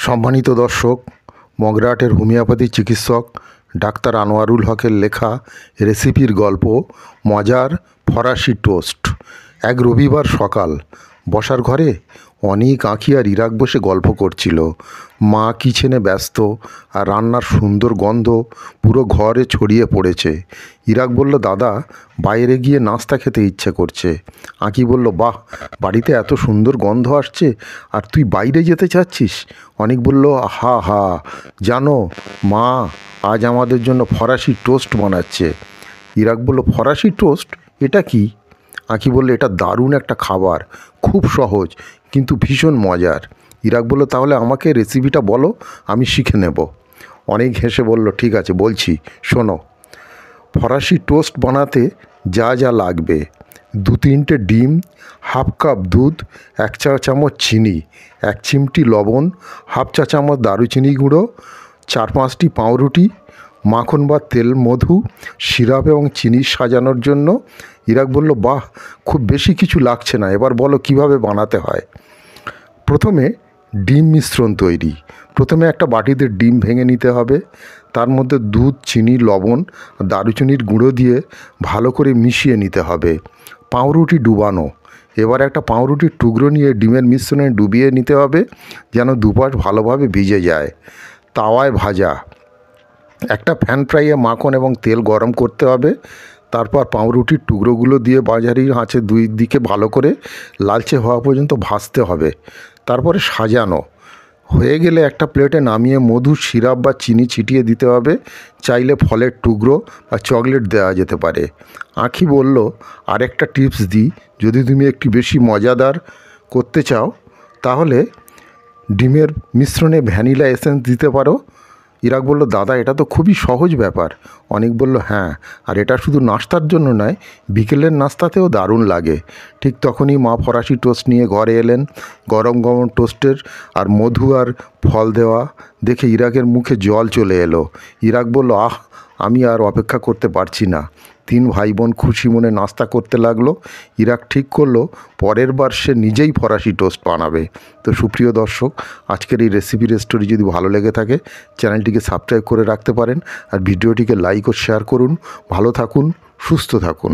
সম্মানিত দর্শক, মগরাহাটের হোমিওপ্যাথি চিকিৎসক ডাক্তার আনোয়ারুল হকের লেখা রেসিপির গল্প মজার ফরাসি টোস্ট। এক রবিবার সকাল, বসার ঘরে অনেক আঁখি আর ইরাক বসে গল্প করছিল। মা কিচেনে ব্যস্ত, আর রান্নার সুন্দর গন্ধ পুরো ঘরে ছড়িয়ে পড়েছে। ইরাক বলল, দাদা, বাইরে গিয়ে নাস্তা খেতে ইচ্ছে করছে। আঁখি বলল, বাহ, বাড়িতে এত সুন্দর গন্ধ আসছে আর তুই বাইরে যেতে চাচ্ছিস? অনেক বলল, হা হা, জানো মা আজ আমাদের জন্য ফরাসি টোস্ট বানাচ্ছে। ইরাক বলল, ফরাসি টোস্ট, এটা কি? আঁখি বলল, এটা দারুণ একটা খাবার, খুব সহজ কিন্তু ভীষণ মজার। ইরাক বলল, তাহলে আমাকে রেসিপিটা বলো, আমি শিখে নেব। অনেক হেসে বলল, ঠিক আছে বলছি, শোনো। ফরাসি টোস্ট বানাতে যা যা লাগবে: 2-3টে ডিম, হাফ কাপ দুধ, 1 চা চামচ চিনি, 1 চিমটি লবণ, হাফ চা চামচ দারুচিনি গুঁড়ো, 4-5টি পাউরুটি, মাখন বা তেল, মধু, সিরাপ এবং চিনি সাজানোর জন্য। ইরাক বলল, বাহ, খুব বেশি কিছু লাগছে না, এবার বলো কিভাবে বানাতে হয়। প্রথমে ডিম মিশ্রণ তৈরি। প্রথমে একটা বাটিতে ডিম ভেঙে নিতে হবে। তার মধ্যে দুধ, চিনি, লবণ, দারুচিনির গুঁড়ো দিয়ে ভালো করে মিশিয়ে নিতে হবে। পাউরুটি ডুবানো। এবার একটা পাউরুটির টুকরো নিয়ে ডিমের মিশ্রণে ডুবিয়ে নিতে হবে যেন দুপাশ ভালোভাবে ভিজে যায়। তাওয়ায় ভাজা। একটা প্যান ফ্রাইয়ে মাখন এবং তেল গরম করতে হবে। তারপর পাউরুটির টুকরোগুলো দিয়ে মাঝারি আঁচে 2 দিকে ভালো করে লালচে হওয়া পর্যন্ত ভাজতে হবে। তারপরে সাজানো হয়ে গেলে একটা প্লেটে নামিয়ে মধু, সিরাপ বা চিনি ছিটিয়ে দিতে হবে। চাইলে ফলের টুকরো বা চকলেট দেওয়া যেতে পারে। আঁখি বলল, আরেকটা টিপস দিই, যদি তুমি একটু বেশি মজাদার করতে চাও তাহলে ডিমের মিশ্রণে ভ্যানিলা এসেন্স দিতে পারো। ইরাক বলল, দাদা, এটা তো খুবই সহজ ব্যাপার। অনেক বলল, হ্যাঁ, আর এটা শুধু নাস্তার জন্য নয়, বিকেলের নাস্তাতেও দারুণ লাগে। ঠিক তখনই মা ফরাসি টোস্ট নিয়ে ঘরে এলেন। গরম গরম টোস্টের আর মধু আর ফল দেওয়া দেখে ইরাকের মুখে জল চলে এলো। ইরাক বলল, আহ, আমি আর অপেক্ষা করতে পারছি না। 3 ভাই বোন খুশি মনে নাস্তা করতে লাগলো। ইরাক ঠিক করলো পরের বার সে নিজেই ফরাসি টোস্ট বানাবে। তো সুপ্রিয় দর্শক, আজকের এই রেসিপির স্টোরি যদি ভালো লেগে থাকে চ্যানেলটিকে সাবস্ক্রাইব করে রাখতে পারেন আর ভিডিওটিকে লাইক ও শেয়ার করুন। ভালো থাকুন, সুস্থ থাকুন।